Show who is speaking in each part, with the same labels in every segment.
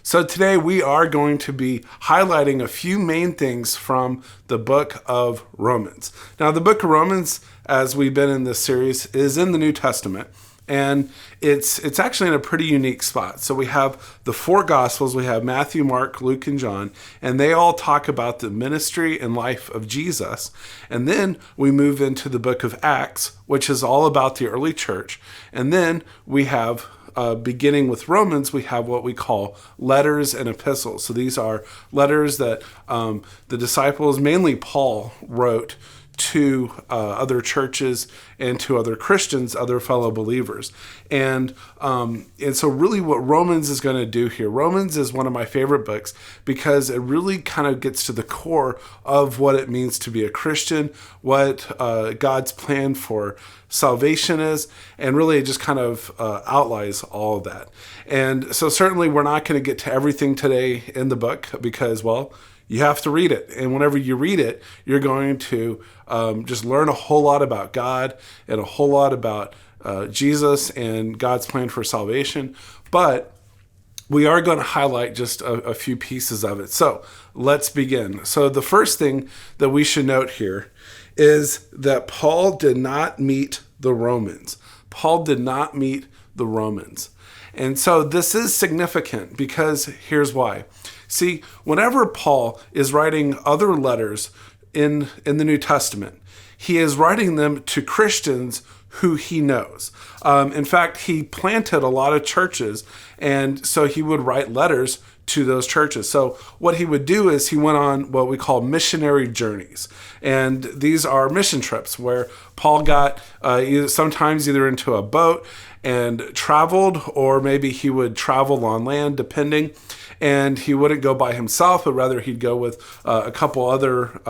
Speaker 1: So today we are going to be highlighting a few main things from the book of Romans. Now, the book of Romans, as we've been in this series, is in the New Testament. And it's actually in a pretty unique spot. So we have the four Gospels. We have Matthew, Mark, Luke, and John. And they all talk about the ministry and life of Jesus. And then we move into the book of Acts, which is all about the early church. And then we have, beginning with Romans, we have what we call letters and epistles. So these are letters that the disciples, mainly Paul, wrote to other churches and to other Christians, other fellow believers. And so really what Romans is going to do here, Romans is one of my favorite books because it really kind of gets to the core of what it means to be a Christian, what God's plan for salvation is, and really it just kind of outlines all of that. And so certainly we're not going to get to everything today in the book because, well, you have to read it. And whenever you read it, you're going to just learn a whole lot about God and a whole lot about Jesus and God's plan for salvation. But we are going to highlight just a few pieces of it. So let's begin. So the first thing that we should note here is that Paul did not meet the Romans. Paul did not meet the Romans. And so this is significant because here's why. See, whenever Paul is writing other letters in the New Testament, he is writing them to Christians who he knows. In fact, he planted a lot of churches, and so he would write letters to those churches. So what he would do is he went on what we call missionary journeys. And these are mission trips where Paul got sometimes either into a boat and traveled, or maybe he would travel on land, depending. And he wouldn't go by himself, but rather he'd go with a couple other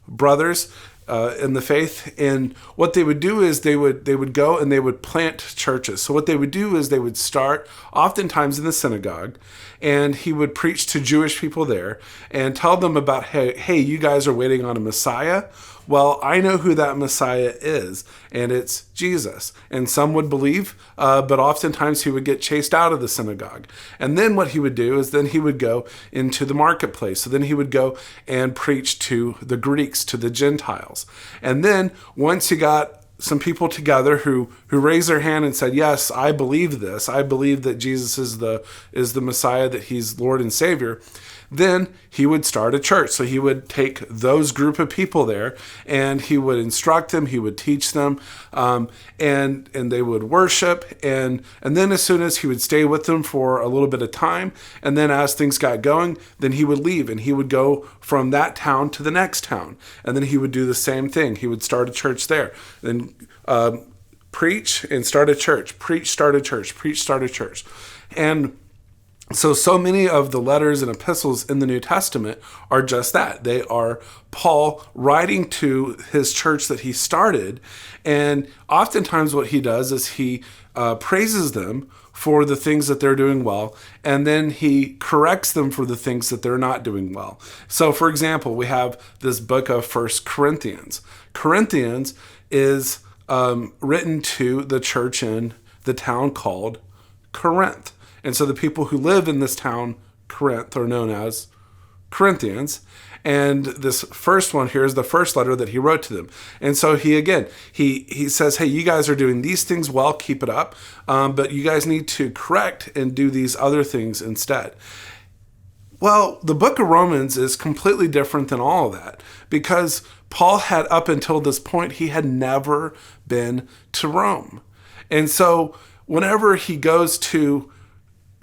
Speaker 1: brothers in the faith. And what they would do is they would go and they would plant churches. So what they would do is they would start oftentimes in the synagogue, and he would preach to Jewish people there and tell them about, hey, you guys are waiting on a Messiah. Well, I know who that Messiah is, and it's Jesus. And some would believe, but oftentimes he would get chased out of the synagogue. And then what he would do is then he would go into the marketplace. So then he would go and preach to the Greeks, to the Gentiles. And then once he got some people together who raised their hand and said, yes, I believe this. I believe that Jesus is the Messiah, that he's Lord and Savior. Then he would start a church. So he would take those group of people there and he would instruct them, he would teach them, and they would worship. And then as soon as he would stay with them for a little bit of time, and then as things got going, then he would leave and he would go from that town to the next town. And then he would do the same thing. He would start a church there. Then preach and start a church, preach, start a church, preach, start a church. And so many of the letters and epistles in the New Testament are just that. They are Paul writing to his church that he started. And oftentimes what he does is he praises them for the things that they're doing well, and then he corrects them for the things that they're not doing well. So for example, we have this book of 1 Corinthians. Corinthians is written to the church in the town called Corinth. And so the people who live in this town, Corinth, are known as Corinthians. And this first one here is the first letter that he wrote to them. And so he says, hey, you guys are doing these things well, keep it up. But you guys need to correct and do these other things instead. Well, the book of Romans is completely different than all of that because Paul had, up until this point, he had never been to Rome. And so whenever he goes to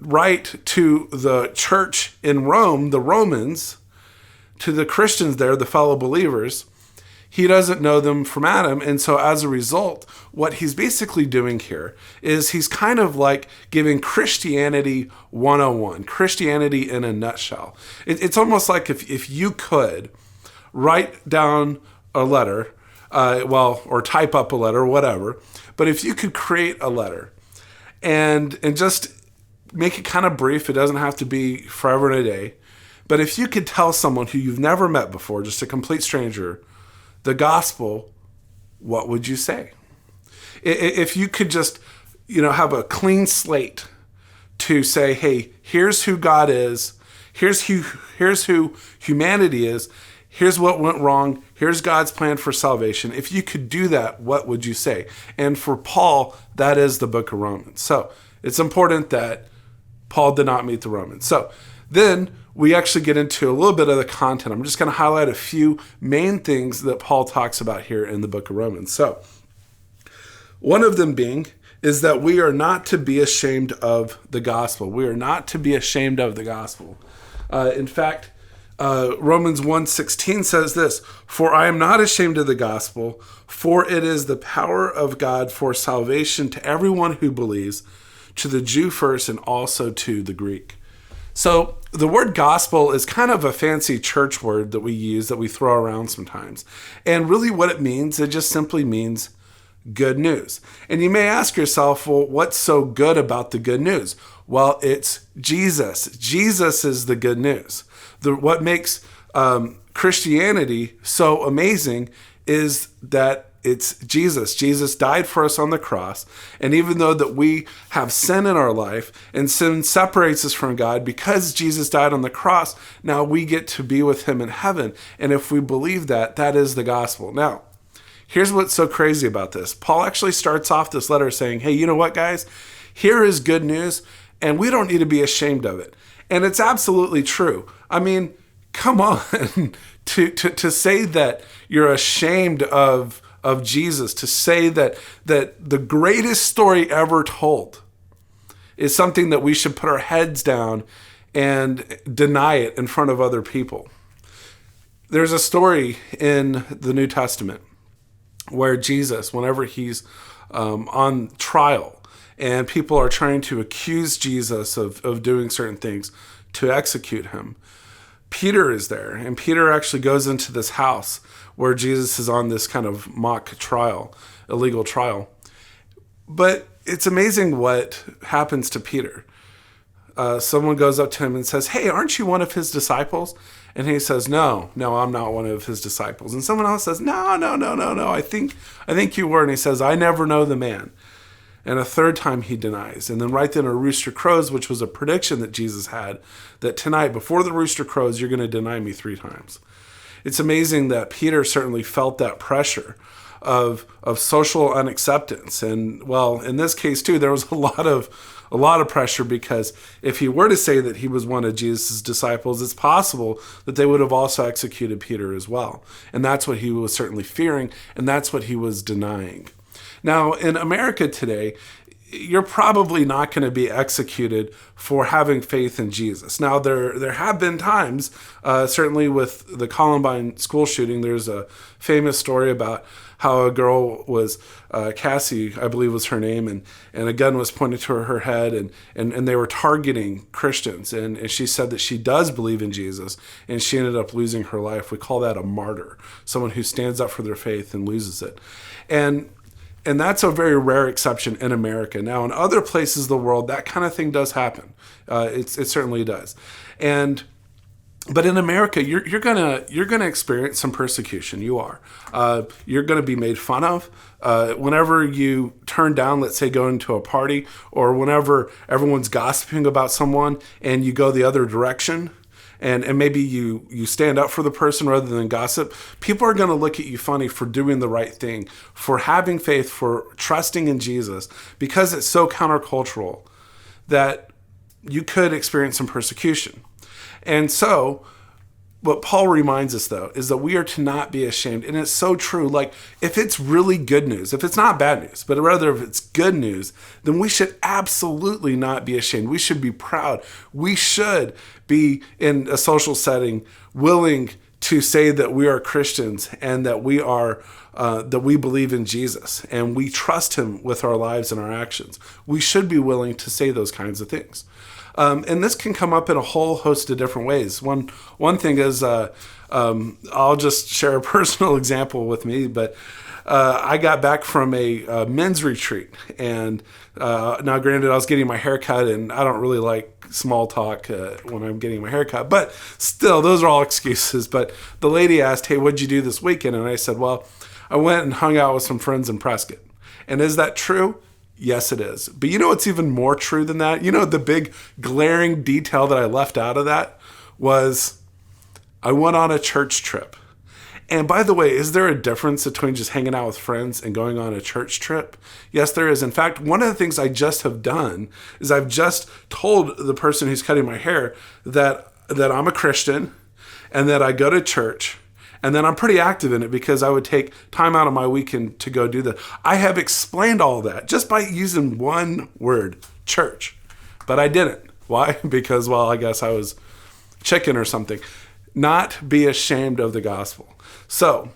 Speaker 1: write to the church in Rome, the Romans, to the Christians there, the fellow believers, he doesn't know them from Adam. And so as a result, what he's basically doing here is he's kind of like giving Christianity 101, Christianity in a nutshell. It's almost like if you could write down a letter, or type up a letter, whatever, but if you could create a letter and just make it kind of brief, it doesn't have to be forever and a day, but if you could tell someone who you've never met before, just a complete stranger, the gospel, what would you say? If you could just, have a clean slate to say, hey, here's who God is, here's who humanity is, here's what went wrong, here's God's plan for salvation. If you could do that, what would you say? And for Paul, that is the book of Romans. So it's important that Paul did not meet the Romans. So then we actually get into a little bit of the content. I'm just going to highlight a few main things that Paul talks about here in the book of Romans. So one of them being is that we are not to be ashamed of the gospel. We are not to be ashamed of the gospel. In fact, Romans 1:16 says this, "For I am not ashamed of the gospel, for it is the power of God for salvation to everyone who believes, to the Jew first and also to the Greek." So the word gospel is kind of a fancy church word that we use, that we throw around sometimes. And really what it means, it just simply means good news. And you may ask yourself, well, what's so good about the good news? Well, it's Jesus. Jesus is the good news. What makes Christianity so amazing is that it's Jesus. Jesus died for us on the cross. And even though that we have sin in our life and sin separates us from God, because Jesus died on the cross, now we get to be with him in heaven. And if we believe that, that is the gospel. Now, here's what's so crazy about this. Paul actually starts off this letter saying, hey, you know what, guys? Here is good news, and we don't need to be ashamed of it. And it's absolutely true. I mean, come on, to say that you're ashamed of Jesus, to say that the greatest story ever told is something that we should put our heads down and deny it in front of other people. There's a story in the New Testament where Jesus, whenever he's on trial and people are trying to accuse Jesus of doing certain things to execute him, Peter is there, and Peter actually goes into this house where Jesus is on this kind of mock trial, illegal trial. But it's amazing what happens to Peter. Someone goes up to him and says, hey, aren't you one of his disciples? And he says, no, I'm not one of his disciples. And someone else says, no, I think you were. And he says, I never know the man. And a third time he denies. And then right then a rooster crows, which was a prediction that Jesus had, that tonight, before the rooster crows, you're going to deny me 3 times. It's amazing that Peter certainly felt that pressure of social unacceptance. And well, in this case too, there was a lot of pressure, because if he were to say that he was one of Jesus' disciples, it's possible that they would have also executed Peter as well. And that's what he was certainly fearing, and that's what he was denying. Now, in America today, you're probably not going to be executed for having faith in Jesus. Now, there have been times, certainly with the Columbine school shooting, there's a famous story about how a girl was, Cassie, I believe was her name, and a gun was pointed to her head, and they were targeting Christians. And she said that she does believe in Jesus, and she ended up losing her life. We call that a martyr, someone who stands up for their faith and loses it. And that's a very rare exception in America. Now, in other places of the world, that kind of thing does happen. It certainly does. But in America, you're gonna experience some persecution. You are. You're gonna be made fun of. Whenever you turn down, let's say, going to a party, or whenever everyone's gossiping about someone and you go the other direction, and maybe you stand up for the person rather than gossip, people are going to look at you funny for doing the right thing, for having faith, for trusting in Jesus, because it's so countercultural that you could experience some persecution. And so what Paul reminds us, though, is that we are to not be ashamed. And it's so true. Like, if it's really good news, if it's not bad news, but rather if it's good news, then we should absolutely not be ashamed. We should be proud. We should be, in a social setting, willing to say that we are Christians and that we believe in Jesus and we trust him with our lives and our actions. We should be willing to say those kinds of things. And this can come up in a whole host of different ways. One thing is, I'll just share a personal example with me, but I got back from a men's retreat, and now granted, I was getting my hair cut, and I don't really like small talk when I'm getting my hair cut, but still, those are all excuses. But the lady asked, hey, what'd you do this weekend? And I said, well, I went and hung out with some friends in Prescott. And is that true? Yes, it is. But you know what's even more true than that? You know, the big glaring detail that I left out of that was I went on a church trip. And by the way, is there a difference between just hanging out with friends and going on a church trip? Yes, there is. In fact, one of the things I just have done is I've just told the person who's cutting my hair that I'm a Christian and that I go to church. And then I'm pretty active in it because I would take time out of my weekend to go do that. I have explained all that just by using one word, church. But I didn't. Why? Because, well, I guess I was chicken or something. Not be ashamed of the gospel. So,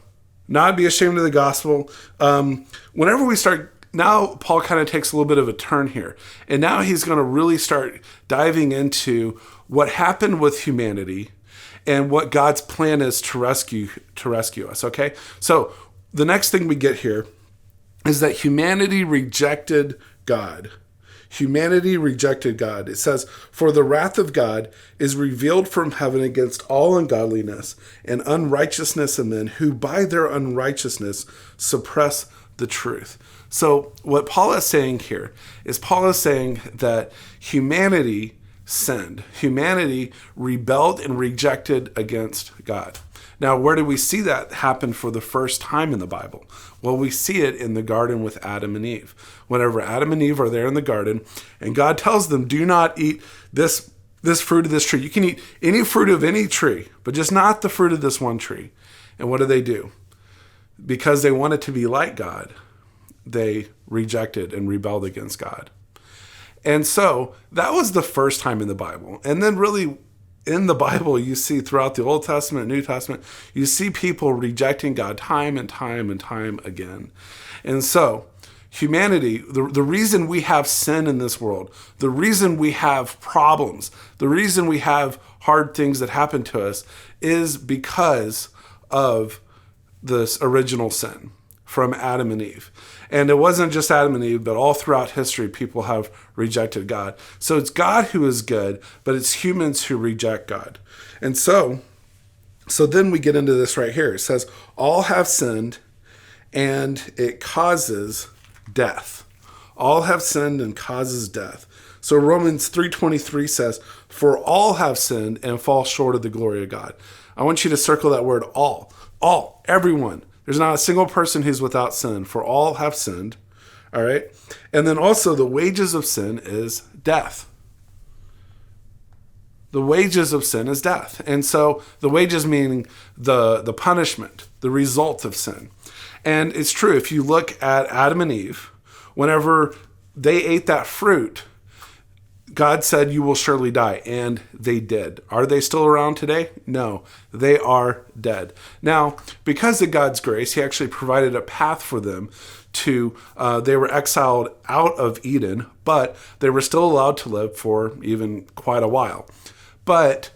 Speaker 1: not be ashamed of the gospel. Whenever we start, now Paul kind of takes a little bit of a turn here. And now he's going to really start diving into what happened with humanity and what God's plan is to rescue us, okay? So the next thing we get here is that humanity rejected God. Humanity rejected God. It says, "For the wrath of God is revealed from heaven against all ungodliness and unrighteousness of men who by their unrighteousness suppress the truth." So what Paul is saying here is Paul is saying that humanity sinned. Humanity rebelled and rejected against God. Now, where do we see that happen for the first time in the Bible? Well, we see it in the garden with Adam and Eve. Whenever Adam and Eve are there in the garden, and God tells them, do not eat this fruit of this tree. You can eat any fruit of any tree, but just not the fruit of this one tree. And what do? Because they wanted to be like God, they rejected and rebelled against God. And so that was the first time in the Bible. And then really in the Bible, you see throughout the Old Testament, New Testament, you see people rejecting God time and time and time again. And so humanity, the reason we have sin in this world, the reason we have problems, the reason we have hard things that happen to us is because of this original sin from Adam and Eve. And it wasn't just Adam and Eve, but all throughout history, people have rejected God. So it's God who is good, but it's humans who reject God. And so then we get into this right here. It says, all have sinned and it causes death. All have sinned and causes death. So Romans 3:23 says, for all have sinned and fall short of the glory of God. I want you to circle that word all, everyone. There's not a single person who's without sin, for all have sinned, all right? And then also the wages of sin is death. The wages of sin is death. And so the wages meaning the punishment, the result of sin. And it's true, if you look at Adam and Eve, whenever they ate that fruit, God said, you will surely die, and they did. Are they still around today? No, they are dead. Now, because of God's grace, he actually provided a path for them to, they were exiled out of Eden, but they were still allowed to live for even quite a while. But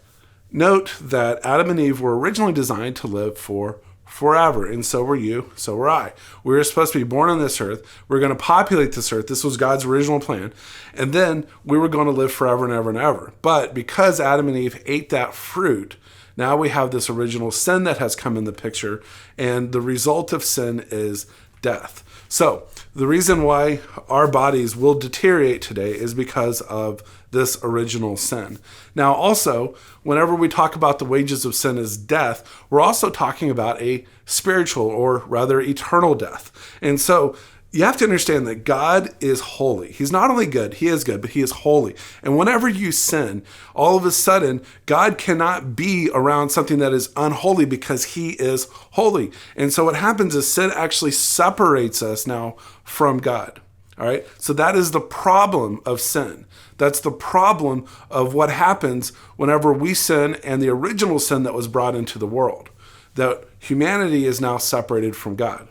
Speaker 1: note that Adam and Eve were originally designed to live for forever, and so were you, so were I. We were supposed to be born on this earth. We're going to populate this earth. This was God's original plan. And then we were going to live forever and ever and ever. But because Adam and Eve ate that fruit, now we have this original sin that has come in the picture, and the result of sin is death. So the reason why our bodies will deteriorate today is because of this original sin. Now also, whenever we talk about the wages of sin as death, we're also talking about a spiritual or rather eternal death. And so you have to understand that God is holy. He's not only good, he is good, but he is holy. And whenever you sin, all of a sudden, God cannot be around something that is unholy because he is holy. And so what happens is sin actually separates us now from God. All right. So that is the problem of sin. That's the problem of what happens whenever we sin and the original sin that was brought into the world, that humanity is now separated from God.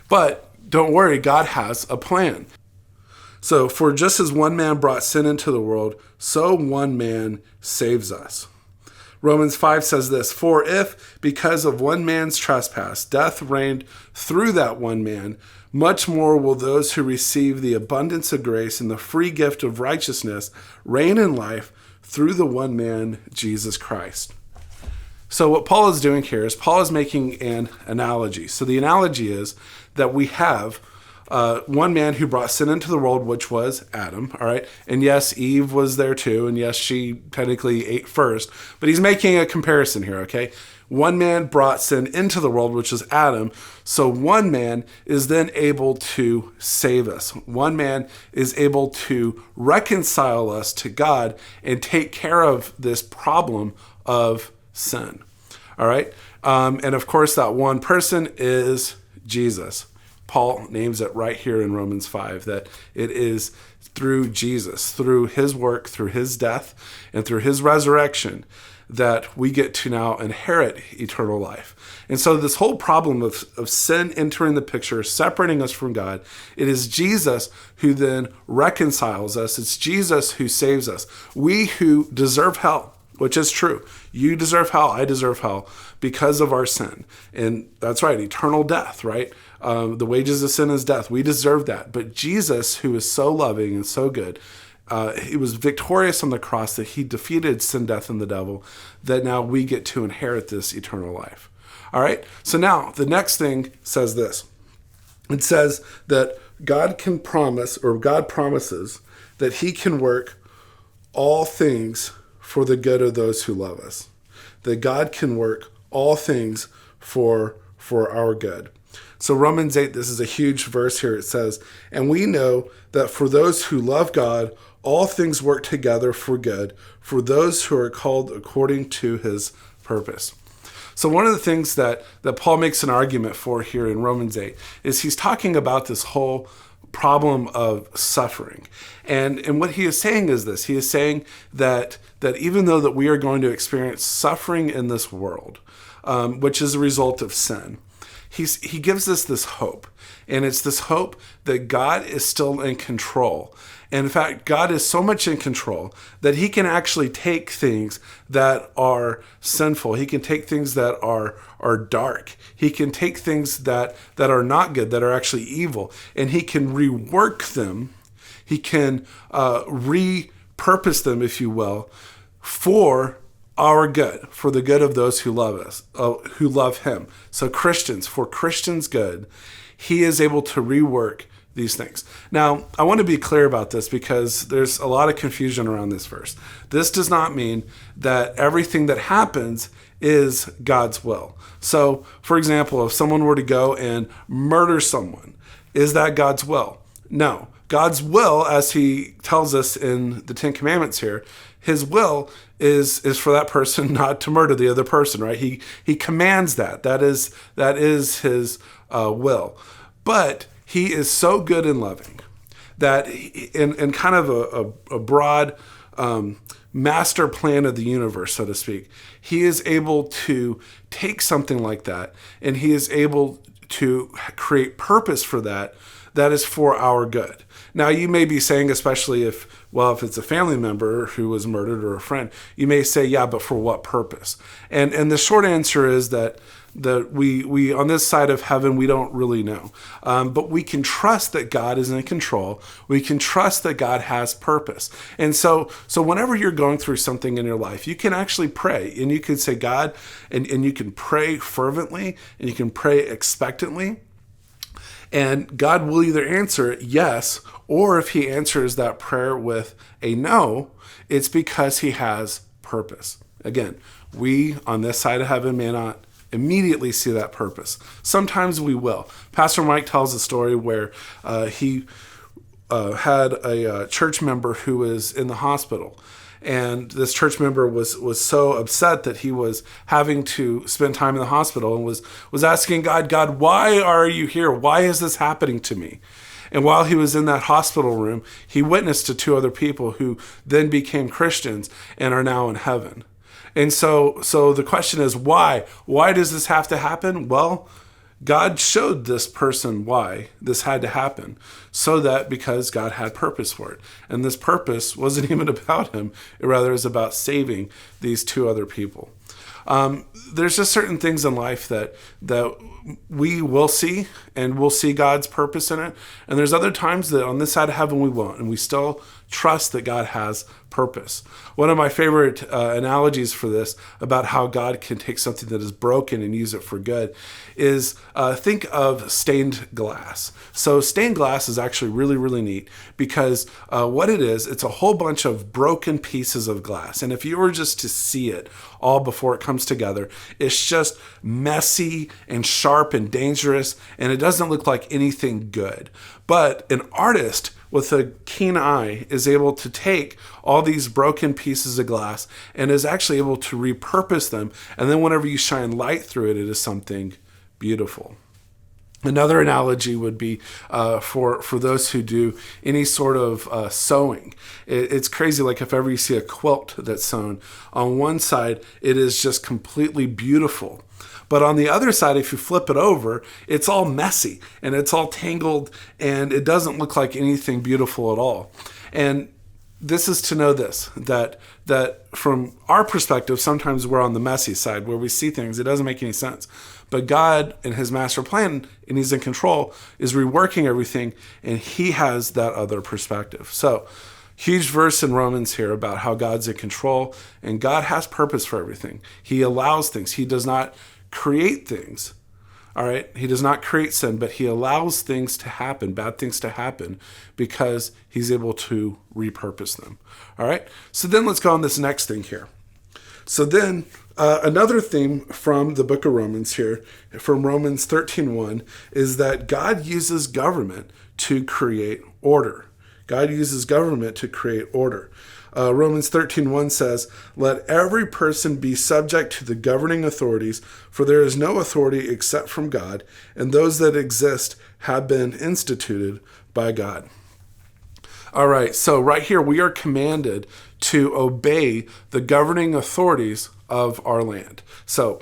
Speaker 1: But don't worry, God has a plan. So for just as one man brought sin into the world, so one man saves us. Romans 5 says this, for if because of one man's trespass, death reigned through that one man, much more will those who receive the abundance of grace and the free gift of righteousness reign in life through the one man, Jesus Christ. So what Paul is doing here is Paul is making an analogy. So the analogy is that we have one man who brought sin into the world, which was Adam, all right? And yes, Eve was there too, and yes, she technically ate first, but he's making a comparison here, okay? One man brought sin into the world, which is Adam, so one man is then able to save us. One man is able to reconcile us to God and take care of this problem of sin, all right? And of course, that one person is Jesus. Paul names it right here in Romans 5, that it is through Jesus, through his work, through his death, and through his resurrection, that we get to now inherit eternal life. And so this whole problem of sin entering the picture, separating us from God, it is Jesus who then reconciles us. It's Jesus who saves us. We who deserve hell, which is true. You deserve hell, I deserve hell because of our sin. And that's right, eternal death, right? The wages of sin is death. We deserve that. But Jesus, who is so loving and so good, he was victorious on the cross, that he defeated sin, death, and the devil, that now we get to inherit this eternal life. All right? So now the next thing says this. It says that God can promise, or God promises, that he can work all things for the good of those who love us. That God can work all things for our good. So Romans 8, this is a huge verse here. It says, and we know that for those who love God, all things work together for good, for those who are called according to his purpose. So one of the things that Paul makes an argument for here in Romans 8 is he's talking about this whole problem of suffering. And what he is saying is this. He is saying that even though that we are going to experience suffering in this world, which is a result of sin, he gives us this hope. And it's this hope that God is still in control. And in fact, God is so much in control that he can actually take things that are sinful. He can take things that are dark. He can take things that are not good, that are actually evil, and he can rework them. He can repurpose them, if you will, for our good, for the good of those who love us, who love him. So Christians, for Christians' good, he is able to rework these things. Now, I want to be clear about this because there's a lot of confusion around this verse. This does not mean that everything that happens is God's will. So, for example, if someone were to go and murder someone, is that God's will? No. God's will, as he tells us in the Ten Commandments here, his will is for that person not to murder the other person, right? He commands that. That is his will. But he is so good and loving that in kind of a broad master plan of the universe, so to speak, he is able to take something like that and he is able to create purpose for that is for our good. Now, you may be saying, especially if it's a family member who was murdered or a friend, you may say, yeah, but for what purpose? And the short answer is that we on this side of heaven, we don't really know. But we can trust that God is in control. We can trust that God has purpose. And so whenever you're going through something in your life, you can actually pray and you can say, God, and you can pray fervently and you can pray expectantly. And God will either answer yes, or if he answers that prayer with a no, it's because he has purpose. Again, we on this side of heaven may not immediately see that purpose. Sometimes we will. Pastor Mike tells a story where he had a church member who was in the hospital. And this church member was so upset that he was having to spend time in the hospital and was asking God, why are you here? Why is this happening to me? And while he was in that hospital room, he witnessed to two other people who then became Christians and are now in heaven. And so the question is, why? Why does this have to happen? Well, God showed this person why this had to happen, because God had purpose for it. And this purpose wasn't even about him. It rather is about saving these two other people. There's just certain things in life that we will see, and we'll see God's purpose in it. And there's other times that on this side of heaven we won't, and we still trust that God has purpose. One of my favorite analogies for this about how God can take something that is broken and use it for good is think of stained glass. So stained glass is actually really, really neat because what it is, it's a whole bunch of broken pieces of glass. And if you were just to see it all before it comes together, it's just messy and sharp and dangerous, and it doesn't look like anything good. But an artist with a keen eye is able to take all these broken pieces of glass and is actually able to repurpose them. And then whenever you shine light through it, it is something beautiful. Another analogy would be for those who do any sort of sewing. It's crazy, like if ever you see a quilt that's sewn, on one side, it is just completely beautiful. But on the other side, if you flip it over, it's all messy and it's all tangled and it doesn't look like anything beautiful at all. And this is to know this, that from our perspective, sometimes we're on the messy side where we see things, it doesn't make any sense. But God in his master plan, and he's in control, is reworking everything, and he has that other perspective. So, huge verse in Romans here about how God's in control, and God has purpose for everything. He allows things. He does not create things. All right. He does not create sin, but he allows things to happen, bad things to happen, because he's able to repurpose them. All right. So then let's go on this next thing here. So then another theme from the book of Romans here, from Romans 13:1, is that God uses government to create order. God uses government to create order. Romans 13:1 says, "Let every person be subject to the governing authorities, for there is no authority except from God, and those that exist have been instituted by God." All right, so right here we are commanded to obey the governing authorities of our land. So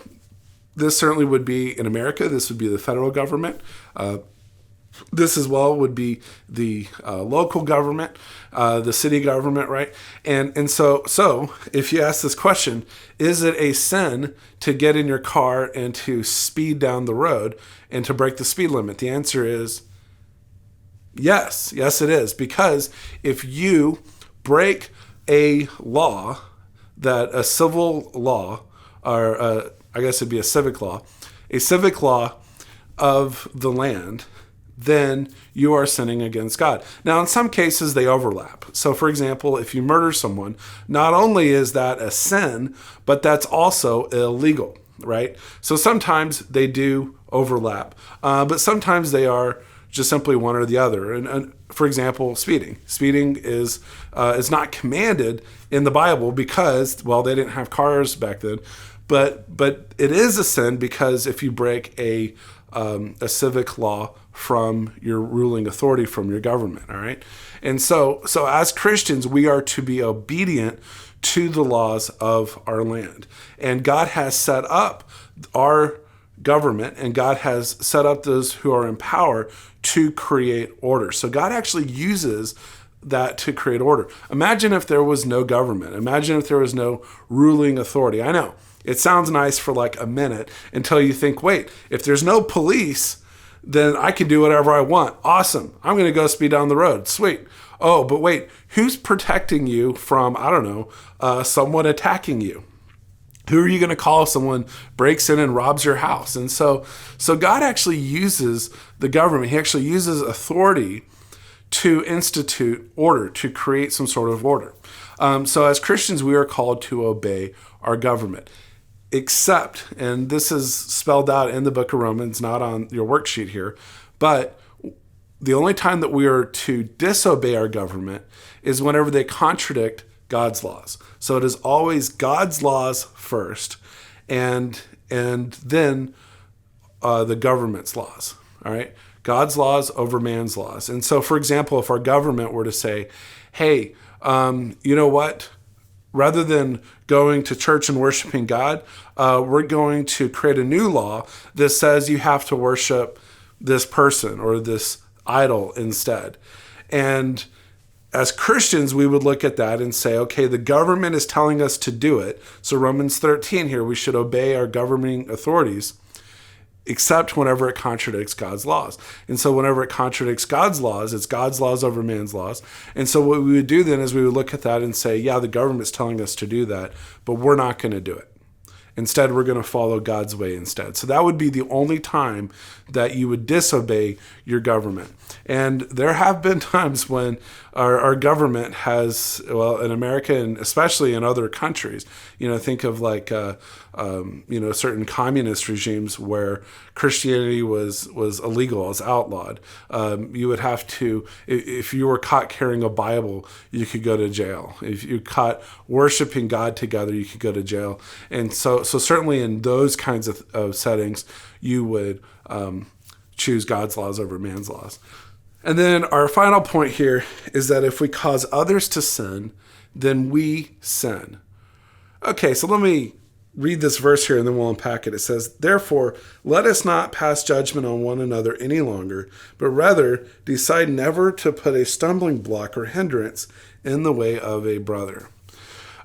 Speaker 1: this certainly would be in America. This would be the federal government. This as well would be the local government, the city government, right? And so if you ask this question, is it a sin to get in your car and to speed down the road and to break the speed limit? The answer is yes. Yes, it is. Because if you break a law, that a civil law, or I guess it'd be a civic law of the land, then you are sinning against God. Now, in some cases, they overlap. So, for example, if you murder someone, not only is that a sin, but that's also illegal, right? So sometimes they do overlap, but sometimes they are just simply one or the other. And for example, speeding. Speeding is not commanded in the Bible because, well, they didn't have cars back then, but it is a sin because if you break a civic law from your ruling authority, from your government, all right? And so as Christians, we are to be obedient to the laws of our land. And God has set up our government, and God has set up those who are in power to create order. So God actually uses that to create order. Imagine if there was no government. Imagine if there was no ruling authority. I know, it sounds nice for like a minute until you think, wait, if there's no police, then I can do whatever I want. Awesome. I'm going to go speed down the road. Sweet. Oh, but wait, who's protecting you from, I don't know, someone attacking you? Who are you going to call if someone breaks in and robs your house? And so God actually uses the government. He actually uses authority to institute order, to create some sort of order. So as Christians, we are called to obey our government. Except, and this is spelled out in the book of Romans, not on your worksheet here, but the only time that we are to disobey our government is whenever they contradict God's laws. So it is always God's laws first, and then the government's laws. All right, God's laws over man's laws. And so, for example, if our government were to say, "Hey, you know what? Rather than going to church and worshiping God, we're going to create a new law that says you have to worship this person or this idol instead." And as Christians, we would look at that and say, okay, the government is telling us to do it. So Romans 13 here, we should obey our governing authorities. except whenever it contradicts God's laws. And so whenever it contradicts God's laws, it's God's laws over man's laws. And so what we would do then is we would look at that and say, yeah, the government's telling us to do that, but we're not going to do it. Instead, we're going to follow God's way instead. So that would be the only time that you would disobey your government. And there have been times when our government has, well, in America and especially in other countries, think of like, certain communist regimes where Christianity was illegal, was outlawed. You would have to, if you were caught carrying a Bible, you could go to jail. If you caught worshiping God together, you could go to jail. And so certainly in those kinds of settings, you would choose God's laws over man's laws. And then our final point here is that if we cause others to sin, then we sin. Okay, so let me read this verse here and then we'll unpack it. It says, "Therefore, let us not pass judgment on one another any longer, but rather decide never to put a stumbling block or hindrance in the way of a brother."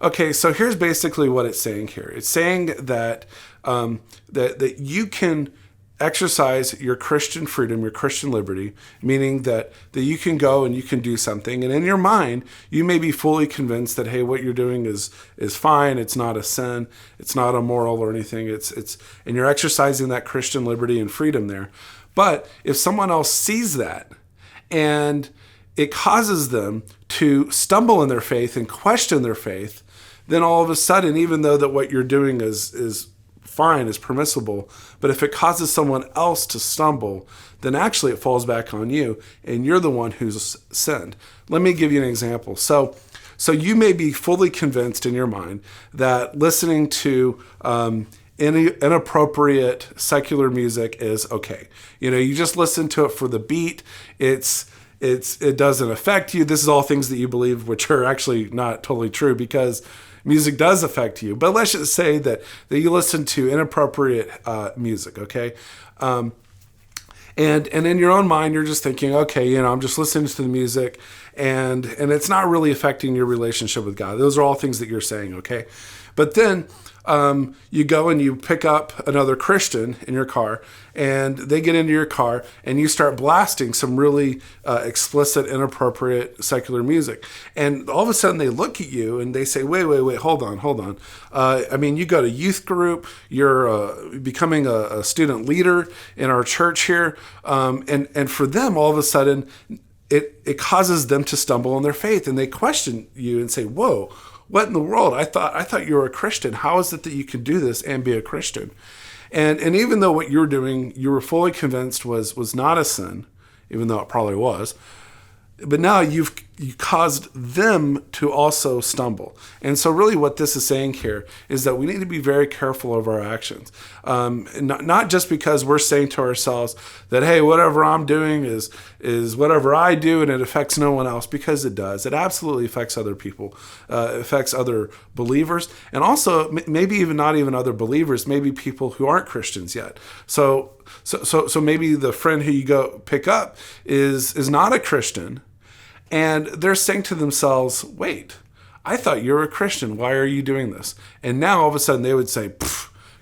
Speaker 1: Okay, so here's basically what it's saying here. It's saying that that you can exercise your Christian freedom, your Christian liberty, meaning that you can go and you can do something. And in your mind, you may be fully convinced that, hey, what you're doing is fine. It's not a sin. It's not immoral or anything. And you're exercising that Christian liberty and freedom there. But if someone else sees that and it causes them to stumble in their faith and question their faith, then all of a sudden, even though that what you're doing is fine, is permissible, but if it causes someone else to stumble, then actually it falls back on you, and you're the one who's sinned. Let me give you an example. So you may be fully convinced in your mind that listening to inappropriate secular music is okay. You just listen to it for the beat. It doesn't affect you. This is all things that you believe, which are actually not totally true, because music does affect you. But let's just say that you listen to inappropriate music, okay? And in your own mind, you're just thinking, okay, I'm just listening to the music, and it's not really affecting your relationship with God. Those are all things that you're saying, okay? But then you go and you pick up another Christian in your car, and they get into your car, and you start blasting some really explicit, inappropriate secular music. And all of a sudden they look at you and they say, wait, hold on. You go to youth group, you're becoming a student leader in our church here. And for them, all of a sudden, it causes them to stumble in their faith, and they question you and say, whoa, what in the world? I thought you were a Christian. How is it that you can do this and be a Christian? And even though what you were doing, you were fully convinced was not a sin, even though it probably was, but now you caused them to also stumble. And so really what this is saying here is that we need to be very careful of our actions. Not just because we're saying to ourselves that, hey, whatever I'm doing is whatever I do and it affects no one else, because it does. It absolutely affects other people. It affects other believers, and also maybe even not even other believers, maybe people who aren't Christians yet. So maybe the friend who you go pick up is not a Christian, and they're saying to themselves, wait, I thought you were a Christian. Why are you doing this? And now all of a sudden they would say,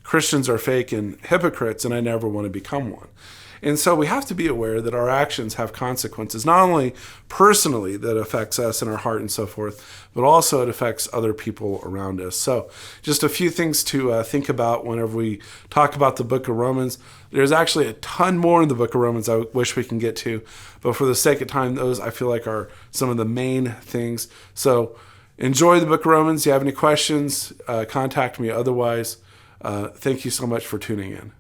Speaker 1: Christians are fake and hypocrites, and I never want to become one. And so we have to be aware that our actions have consequences, not only personally that affects us and our heart and so forth, but also it affects other people around us. So just a few things to think about whenever we talk about the book of Romans. There's actually a ton more in the book of Romans I wish we can get to, but for the sake of time, those I feel like are some of the main things. So enjoy the book of Romans. If you have any questions, contact me. Otherwise, thank you so much for tuning in.